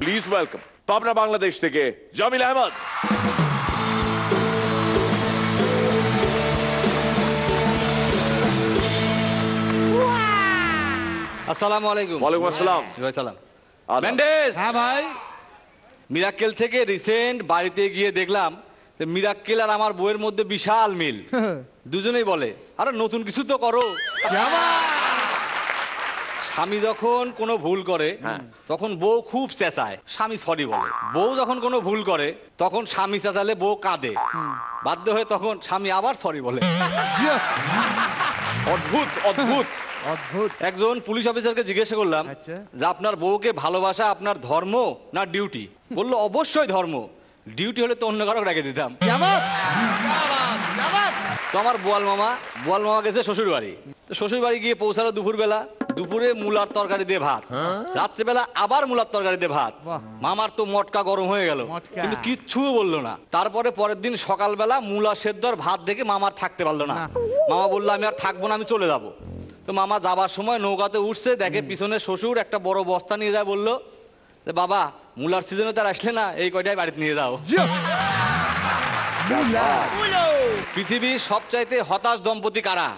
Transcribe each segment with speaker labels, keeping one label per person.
Speaker 1: Please welcome Pabna Bangladesh থেকে জামিল আহমদ।
Speaker 2: আসসালামু আলাইকুম।
Speaker 1: ওয়ালাইকুম আসসালাম।
Speaker 2: ভাই সালাম। মেন্ডেস।
Speaker 3: হ্যাঁ ভাই।
Speaker 2: মিরাক্কেল থেকে রিসেন্ট বাড়িতে গিয়ে দেখলাম যে মিরাক্কেল আর আমার বউয়ের মধ্যে বিশাল মিল। দুজনেই বলে আরে নতুন কিছু তো করো। স্বামী যখন কোনো ভুল করে তখন বউ খুব চেঁচায়, স্বামী সরি বলে। বউ যখন কোনো ভুল করে তখন স্বামী চেঁচালে বউ কাঁদে, বাধ্য হয়ে তখন স্বামী আবার সরি বলে।
Speaker 1: অদ্ভুত অদ্ভুত
Speaker 3: অদ্ভুত।
Speaker 2: একজন পুলিশ অফিসারকে জিজ্ঞাসা করলাম যে আপনার বউকে ভালোবাসা আপনার ধর্ম না ডিউটি? বললো অবশ্যই ধর্ম, ডিউটি হলে তো অন্য কারো রেখে দিতাম। তো আমার বোয়াল মামা গেছে শ্বশুর বাড়ি। তো শ্বশুর বাড়ি গিয়ে পৌঁছালো দুপুরবেলা। দুপুরে মূলার তরকারি দিয়ে ভাত, রাত্রেবেলা আবার মূলার তরকারি দিয়ে ভাত। মামার তো মটকা গরম হয়ে গেল, কিন্তু কিচ্ছু বললো না। তারপরে পরের দিন সকালবেলা মূলা সেদ্ধ আর ভাত দেখে মামার থাকতে পারলো না। মামা বললো আমি আর থাকবো না, আমি চলে যাবো। তো মামা যাবার সময় নৌকাতে উঠছে, দেখে পিছনে শ্বশুর একটা বড় বস্তা নিয়ে যায়। বললো যে বাবা মূলার সিজনে তার আসলে না, এই কয়টাই বাড়িতে নিয়ে যাও। পৃথিবীর সবচাইতে হতাশ দম্পতি কারা?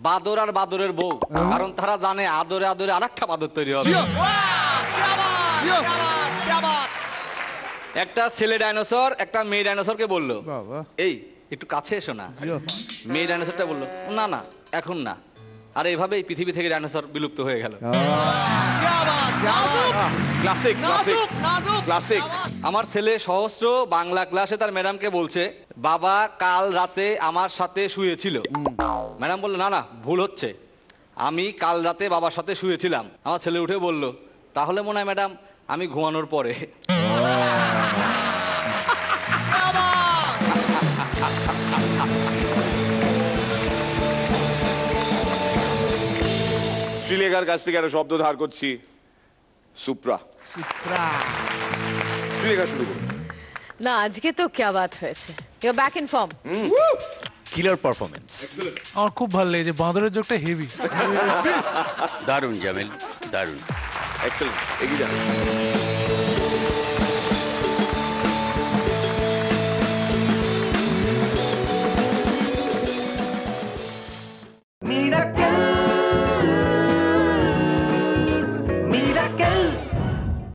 Speaker 2: বাদর আর বাদরের বউ। কারণ তারা জানে আদরে আদরে আরেকটা বাদর তৈরি হবে। একটা ছেলে ডাইনোসর একটা মেয়ে ডাইনোসরকে বললো এই একটু কাছে এসো না। মেয়ে ডাইনোসরটা বললো না না এখন না। আর এইভাবেই পৃথিবী থেকে ডাইনোসর বিলুপ্ত হয়ে গেল।
Speaker 1: Classic classic classic.
Speaker 2: আমার ছেলে সহস্র বাংলা ক্লাসে তার ম্যাডামকে বলছে বাবা কাল রাতে আমার সাথে শুয়েছিল। ম্যাডাম বললো না না ভুল হচ্ছে, আমি কাল রাতে বাবার সাথে শুয়েছিলাম। আমার ছেলে উঠে বলল তাহলে মনে হয় ম্যাডাম আমি ঘুমানোর পরে।
Speaker 1: শ্রীলেখার কাছ থেকে একটা শব্দ ধার করছি, সুপ্রা। শ্রীলেখা শুরু করুন।
Speaker 4: না আজকে তো क्या बात হয়েছে, you back in form.
Speaker 5: Killer performance.
Speaker 3: আমার খুব ভালো লেগেছে, বাঁদরের জোকটা হেভি।
Speaker 5: দারুণ জামিল, দারুণ।
Speaker 1: এক্সেলেন্ট, এগিয়ে যান।